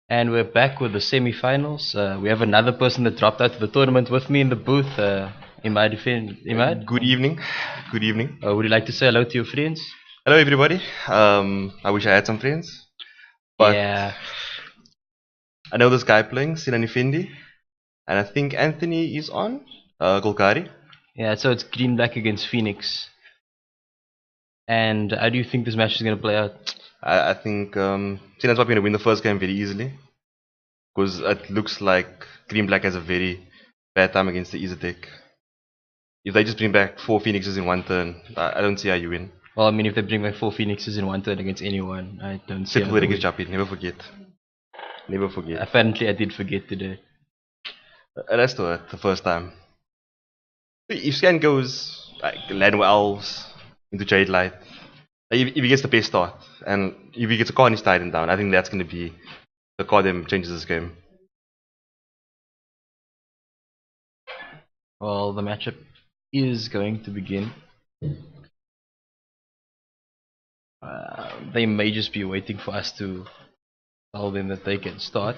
And we're back with the semi-finals. We have another person that dropped out of the tournament with me in the booth. Imad, Good evening. Good evening. would you like to say hello to your friends? Hello, everybody. I wish I had some friends, but Yeah, I know this guy playing, Sinan Effendi, and I think Anthony is on. Golkari. yeah. So it's green-black against Phoenix. And how do you think this match is going to play out? I think Sinan's probably going to win the first game very easily because it looks like Green Black has a very bad time against the Izzet deck. If they just bring back 4 Phoenixes in one turn, I don't see how you win. Well, I mean, if they bring back 4 Phoenixes in one turn against anyone, I don't see Except how for they win. Japit, never forget. Never forget. Apparently, I did forget today. That's the first time. If Scan goes like Land Elves into Jade Light, if he gets the best start, and if he gets a Carnage Titan down, I think that's going to be the card that changes this game. Well, the matchup is going to begin. They may just be waiting for us to tell them that they can start.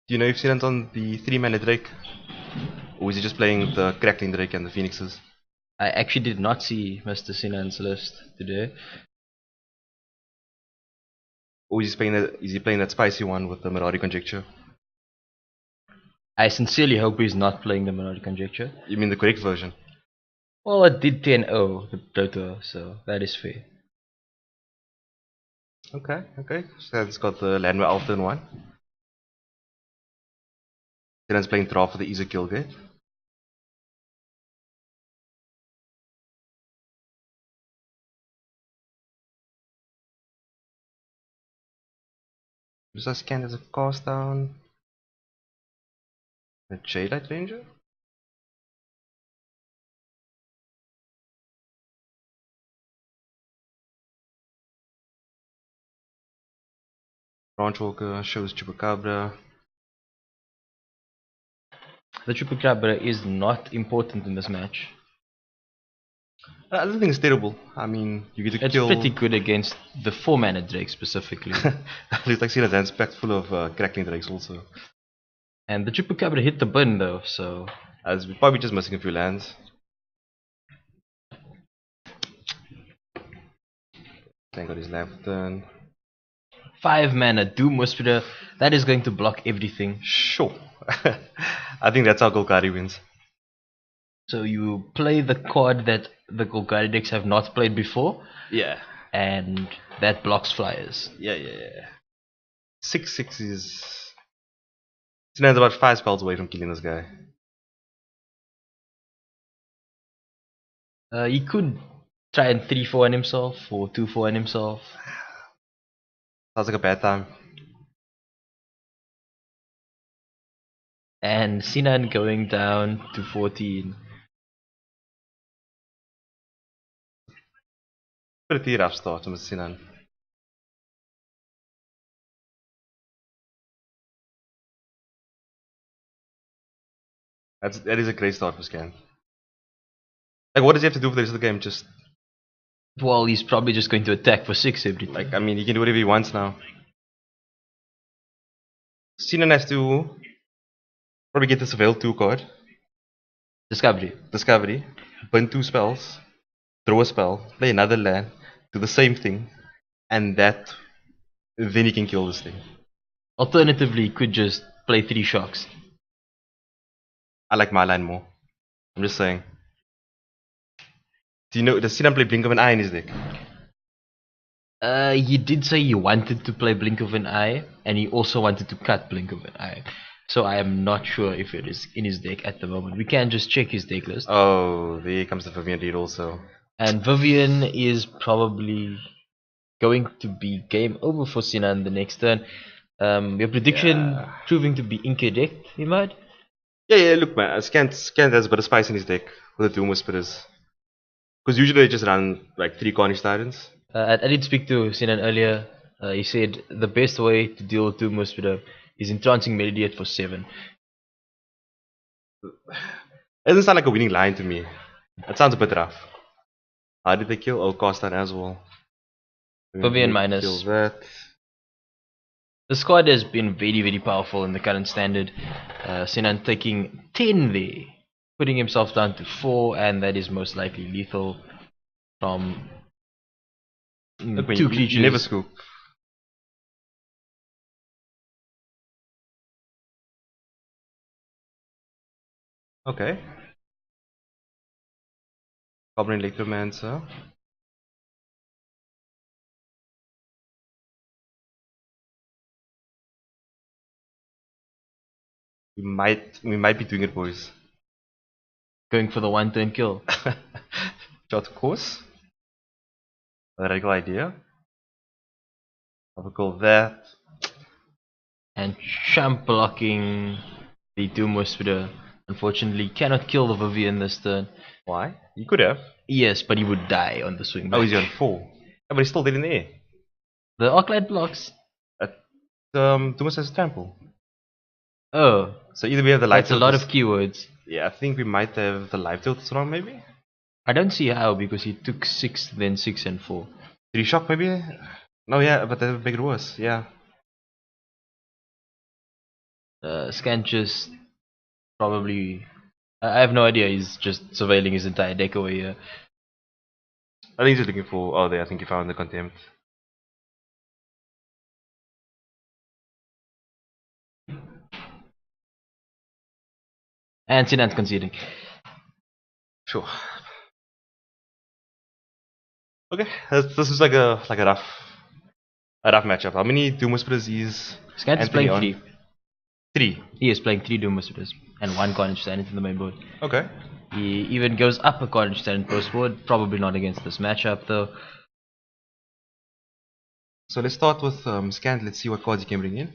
Do you know if Sinan's on the 3-mana Drake? Or is he just playing the Crackling Drake and the Phoenixes? I actually did not see Mr. Sinan's list today. Or is he playing that spicy one with the Mirari Conjecture? I sincerely hope he's not playing the Minority Conjecture. You mean the correct version? Well, it did 10-0 the Proto, so that is fair. Okay. So it's got the Landware Alpha in one. Sinan's playing draw for the Izzet Gate. Does that scan as a cast down? A Jade Light Ranger? Branch Walker shows Chupacabra. The Chupacabra is not important in this match. I don't think it's terrible. I mean, you get to It's kill. pretty good against the 4-mana Drake specifically. It's like Sinan's hand's packed full of Crackling Drakes also. And the Chupacabra hit the bin though, so... As we're probably just missing a few lands. Thank God his left turn. 5-mana Doom Whisperer, that is going to block everything. Sure. I think that's how Golkari wins. So you play the card that the Golgari decks have not played before, Yeah. and that blocks flyers. Yeah. 6/6 is. Sinan's about 5 spells away from killing this guy. He could try and 3-4 on himself, or 2-4 on himself. Sounds like a bad time. And Sinan going down to 14. Pretty rough start to Mr. Sinan. That is a great start for Scan. Like, what does he have to do for the rest of the game? Just Well, he's probably just going to attack for 6 every time. like, I mean, he can do whatever he wants now. Sinan has to probably get the Surveil 2 card, Discovery, burn 2 spells, throw a spell, play another land, do the same thing, and then he can kill this thing. Alternatively, he could just play 3 shocks. I like my line more. I'm just saying. Does Sinan play Blink of an Eye in his deck? He did say he wanted to play Blink of an Eye, and he also wanted to cut Blink of an Eye. So I am not sure if it is in his deck at the moment. We can just check his deck list. Oh, there comes the Vivian read also. And Vivian is probably going to be game over for Sinan the next turn. Your prediction proving to be incorrect, Imad? Yeah, look man, Scan has a bit of spice in his deck with the Doom Whisperers. Because usually they just run like 3 Carnage Titans. I did speak to Sinan earlier. He said the best way to deal with Doom Whisperer is Entrancing Melody for 7. It doesn't sound like a winning line to me. It sounds a bit rough. How did they kill? Oh, Costan as well. Vivian Kill minus. that. The squad has been very, very powerful in the current standard. Sinan taking 10 there, putting himself down to 4, and that is most likely lethal from Look, man, two you never creatures. scoop. Okay. Goblin Electromancer. We might be doing it, boys. Going for the one turn kill. Shot course. A radical idea. I'll call that. And champ blocking the Doom Whisperer. Unfortunately, cannot kill the Vivian this turn. Why? You could have. Yes, but he would die on the swing back. Oh, he's on 4. Yeah, but he's still dead in the air. The Arclight blocks. Thomas has a trample. Oh, So either we have the life that's a lot of tilt. keywords. Yeah, I think we might have the life tilt wrong, maybe. I don't see how, because he took 6, then 6 and 4. 3 shock, maybe. No, yeah, but that would make it worse. Yeah. Scan just probably. I have no idea. He's just surveilling his entire deck away here. I think he's looking for. Oh, there. I think he found the contempt. And Sinan's conceding. Sure. Okay, this is like a rough matchup. How many Doom Whisperers is Scan is Anthony playing on? 3. 3. He is playing 3 Doom Whisperers and 1 Carnage Tyrant in the main board. Okay. He even goes up a Carnage Tyrant post board. Probably not against this matchup though. So let's start with Scant. Let's see what cards he can bring in.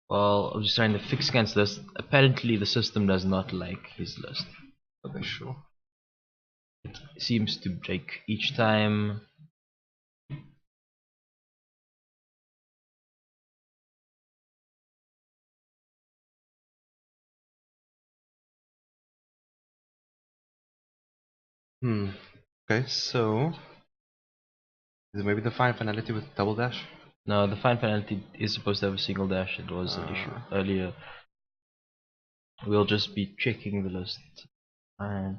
Well, I'm just trying to fix Scan's list. Apparently the system does not like his list. Okay, sure. It seems to break each time. Okay, so is it maybe the fine finality with double dash? No, the fine penalty is supposed to have a single dash. It was an issue earlier. We'll just be checking the list. And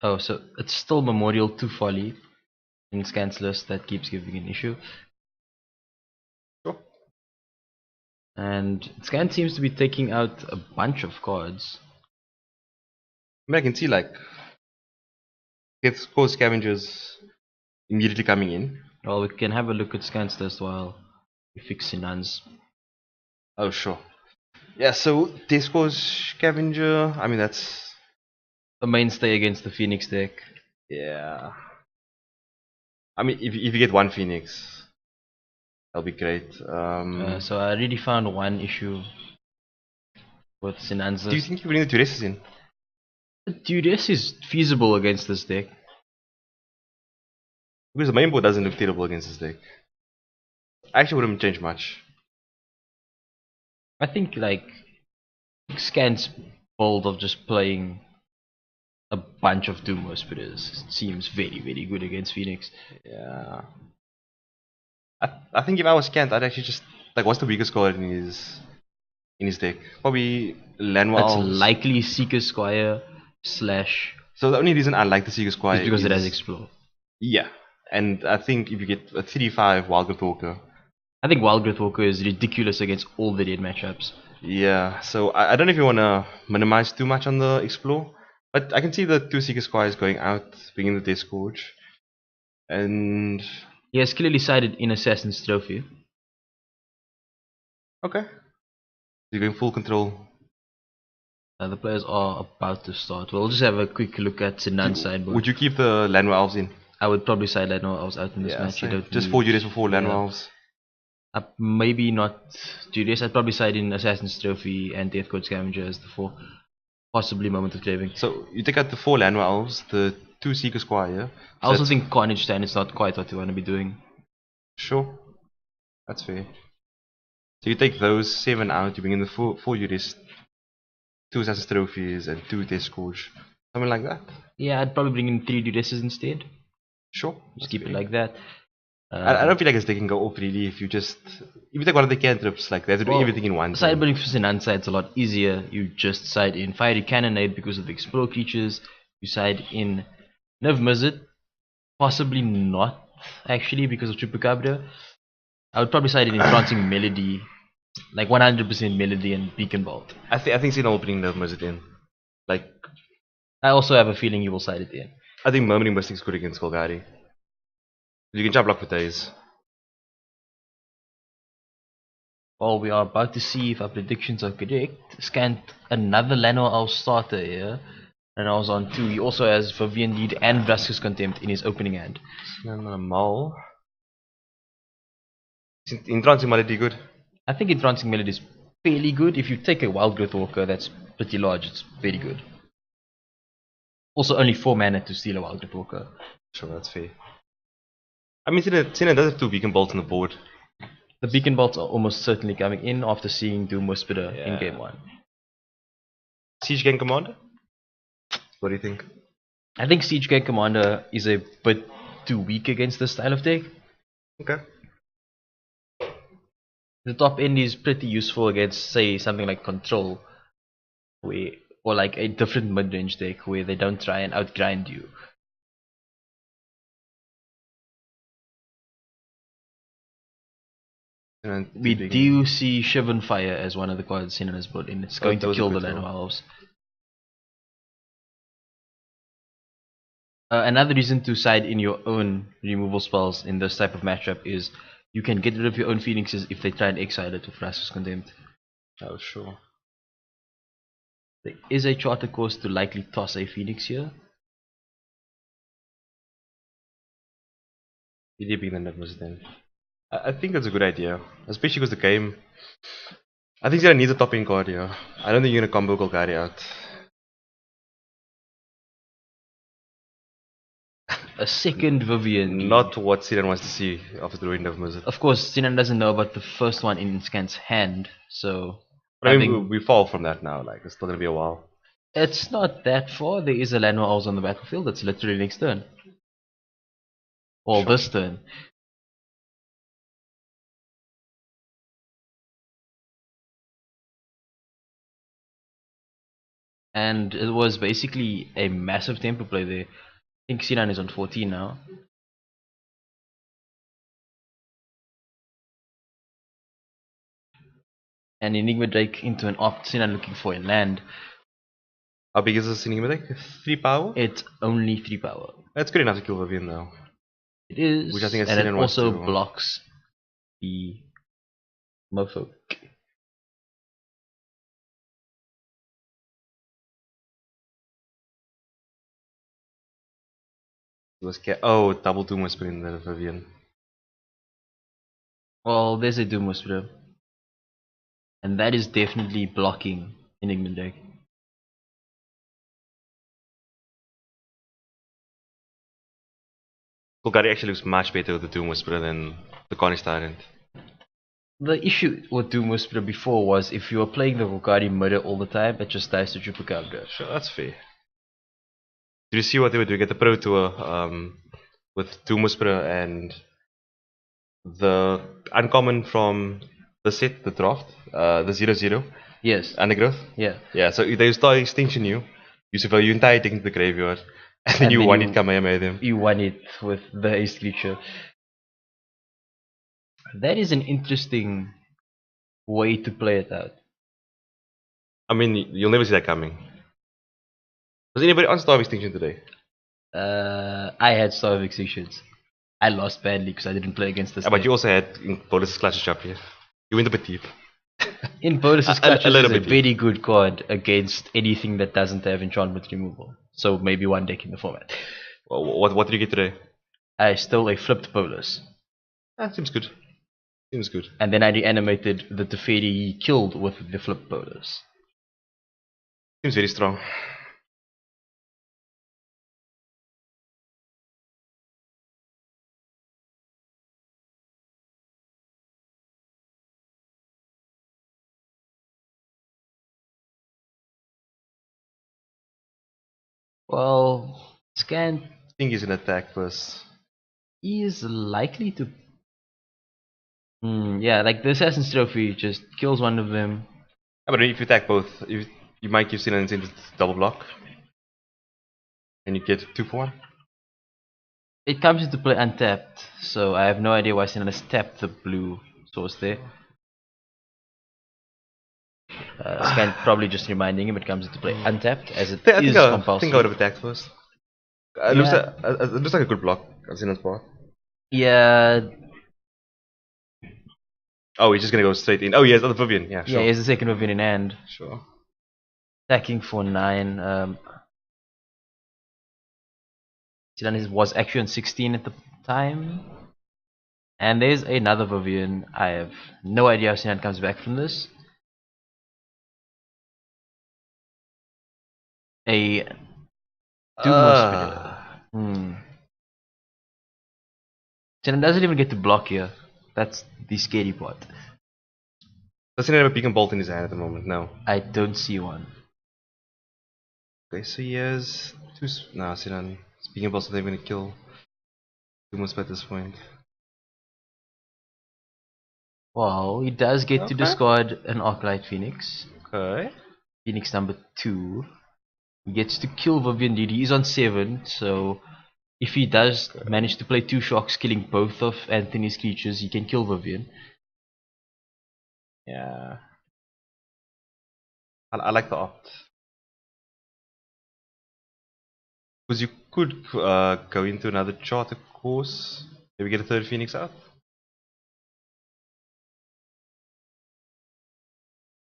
oh, so it's still Memorial to Folly in Scan's list that keeps giving an issue. Sure. And Scan seems to be taking out a bunch of cards. I mean, I can see like get cause scavengers immediately coming in. Well, we can have a look at Scan's list while we fix Sinan's. Oh, sure. Yeah, so Tesco's scavenger. I mean, that's A mainstay against the Phoenix deck. yeah. I mean, if you get one Phoenix, that'll be great. So I already found one issue with Sinan's Do you list. think you bring the Duresses in? Dude, this is feasible against this deck. Because the main board doesn't look terrible against this deck. I actually wouldn't change much. I think like Scan's bold of just playing a bunch of Doom Whisperers seems very, very good against Phoenix. Yeah. I think if I was Scant, I'd actually just like what's the weakest card in his deck? Probably That's Lanois. likely Seeker Squire slash So the only reason I like the Seeker Squire is because it has Explore. Yeah. And I think if you get a 3-5 Wildgrowth Walker. I think Wildgrowth Walker is ridiculous against all the red matchups. Yeah, so I don't know if you want to minimize too much on the Explore. But I can see the 2 Seeker Squires going out, bringing the Death Scourge. And He has clearly sided in Assassin's Trophy. okay. You're going full control. The players are about to start. We'll just have a quick look at Sinan's sideboard. Would you keep the Lanois Elves in? I would probably side Lano Elves out in this match. Same. Just 4 Judas before Lanois Elves. Maybe not Judas. I'd probably side in Assassin's Trophy and Death Code Scavenger as the 4. Possibly Moment of Craving. So you take out the 4 Lanois Elves, the 2 Seeker Squire here. I also think Carnage Stand is not quite what you want to be doing. Sure. That's fair. So you take those 7 out, you bring in the 4 Uris, 2 Assassin's Trophies, and 2 Test Scourge. Something like that. Yeah, I'd probably bring in 3 Duresses instead. Sure. Just keep it like that. I don't feel like they can go off really if you take one of the cantrips like that, to do everything in one. Sideboarding for Sinan side's a lot easier. You just side in Fiery Cannonade because of the Explode creatures. You side in Nerve Mizzet. Possibly not, actually, because of Chupacabra. I would probably side in Entrancing Melody. Like 100% Melody and Beacon Bolt. I think Sinan will bring Nerve Mizzet in. Like, I also have a feeling you will side it in. I think Murmuring Mystic's good against Golgari. You can jump block with these. Well, we are about to see if our predictions are correct. Scanned another Llanowar Elf starter here. And I was on 2. He also has Vivian Lead and Vraska's Contempt in his opening hand. Mal. Entrancing Melody good? I think Entrancing Melody is fairly good. If you take a Wild Growth Walker that's pretty large, it's very good. Also only 4 mana to steal a Wild Growth Walker. Sure, that's fair. I mean, Sinan does have 2 Beacon Bolts on the board. The Beacon Bolts are almost certainly coming in after seeing Doom Whisperer in game 1. Siege Gang Commander? What do you think? I think Siege Gang Commander is a bit too weak against this style of deck. Okay. The top end is pretty useful against, say, something like Control, or like a different mid-range deck where they don't try and outgrind you. We do see Shivan Fire as one of the cards Sinan has brought in. It's going to kill the Llanowar Elves. Another reason to side in your own removal spells in this type of matchup is you can get rid of your own Phoenixes if they try and exile it with Vraska's Contempt. Oh, sure. There is a charter course to likely toss a Phoenix here. He did being the Netmas then. I think that's a good idea, especially because the game. I think he's gonna need a top end card here. I don't think you're gonna combo Golgari out. A second Vivian. Not what Sinan wants to see after the Ruin of Mizzet. Of course, Sinan doesn't know about the first one in Scan's hand, so. But I mean, we fall from that now. Like, it's still gonna be a while. It's not that far. There is a Llanowar Elves on the battlefield. That's literally next turn. Or this turn. And it was basically a massive tempo play there. I think Sinan is on 14 now. And Enigma Drake into an opt. Sinan looking for a land. How big is this Enigma Drake? 3 power? It's only 3 power. That's good enough to kill Vivian though. It is. Which I think and it also blocks the Merfolk. Oh, double Doom Whisper in the Vivian. Well, there's a Doom Whisperer. And that is definitely blocking Enigma Drake. Golgari actually looks much better with the Doom Whisperer than the Carnage Tyrant. The issue with Doom Whisperer before was if you were playing the Golgari murder all the time, it just dies to Chupacabra. Sure, that's fair. Did you see what they were doing at the Pro Tour with Doom Whisperer and the uncommon from the set, the draft, the 0/0? Yes. Undergrowth? Yeah. Yeah, so they start extinction you survive your entire deck into the graveyard, and then you one it Kamehameha them. You won it with the Ace creature. That is an interesting way to play it out. I mean, you'll never see that coming. Was anybody on Star of Extinction today? I had Star of Extinctions. I lost badly because I didn't play against this. But you also had Bolus's Clutches Shop here. You went a bit deep. In Bolus's Clutches is a very good card against anything that doesn't have enchantment removal. So maybe one deck in the format. Well, what did you get today? I stole a flipped Bolus. That seems good. Seems good. And then I reanimated the Teferi he killed with the flipped Bolus. Seems very strong. Well, Scant I think he's gonna attack first. is likely to. Yeah, like the Assassin's Trophy just kills one of them. But if you attack both, you might give Sinan into double block. And you get 2 for 1. It comes into play untapped, so I have no idea why Sinan has tapped the blue source there. Scant probably just reminding him it comes into play untapped, as it is compulsory. I think I would have attacked first. It looks like a good block on Sinan's part. Yeah, Oh, he's just gonna go straight in. Oh, he has other Vivian. Yeah, sure. yeah, he has the second Vivian in hand. Sure. Attacking for 9. Sinan was actually on 16 at the time. And there's another Vivian. I have no idea how Sinan comes back from this. A Doom Sinan doesn't even get to block here. That's the scary part. Does Sinan have a beacon bolt in his hand at the moment? No. I don't see one. Okay, so he has 2. No, Sinan. Beacon bolts are never gonna kill Doom at this point. Well, he does get to discard an Arclight Phoenix. Okay. Phoenix number 2. He gets to kill Vivian Didi. He's on 7, so if he does manage to play 2 shocks, killing both of Anthony's creatures, he can kill Vivian. Yeah. I like the opt. Because you could go into another charter course. Maybe get a 3rd Phoenix out.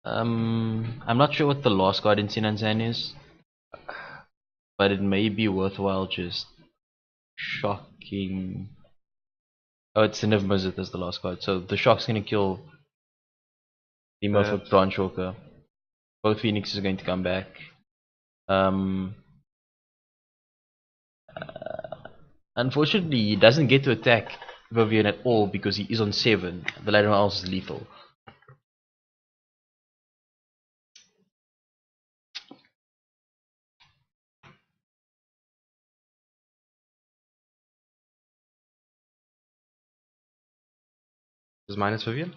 I'm not sure what the last card in Sinan's hand is, but it may be worthwhile just shocking. Oh, it's Sin of Izzet as the last card, so the shock's gonna kill the Murphy Branch Walker. Both Phoenixes are going to come back. Unfortunately, he doesn't get to attack Vivian at all because he is on 7. The Lateral Elves is lethal. Is minus Vivian?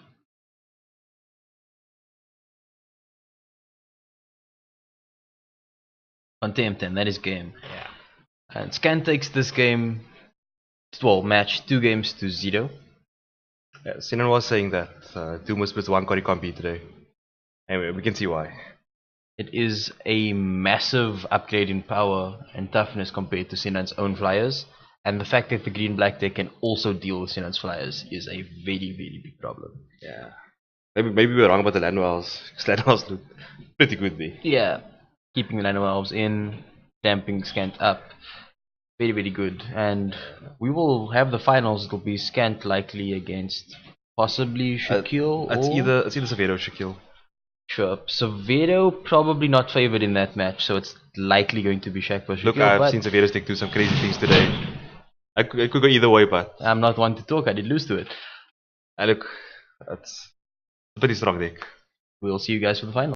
Contempt, and that is game. Yeah. And Scan takes this game, well, match 2 games to 0. Yeah, Sinan was saying that Doom was with 1 card he can't beat today. Anyway, we can see why. It is a massive upgrade in power and toughness compared to Sinan's own flyers. And the fact that the green-black deck can also deal with Sinan's flyers is a very, very big problem. Yeah. Maybe we're wrong about the Landwells. Because Landwells look pretty good there. Yeah. Keeping the Lateral Elves in, damping Scant up. Very, very good. And we will have the finals. It will be Scant likely against possibly Shaquille. It's either Severo or Shaquille. Sure. Severo probably not favored in that match, so it's likely going to be Shaq versus Look, Shaquille. I've seen Severo's deck do some crazy things today. I could go either way, but I'm not one to talk. I did lose to it. look, it's a pretty strong deck. We'll see you guys for the final.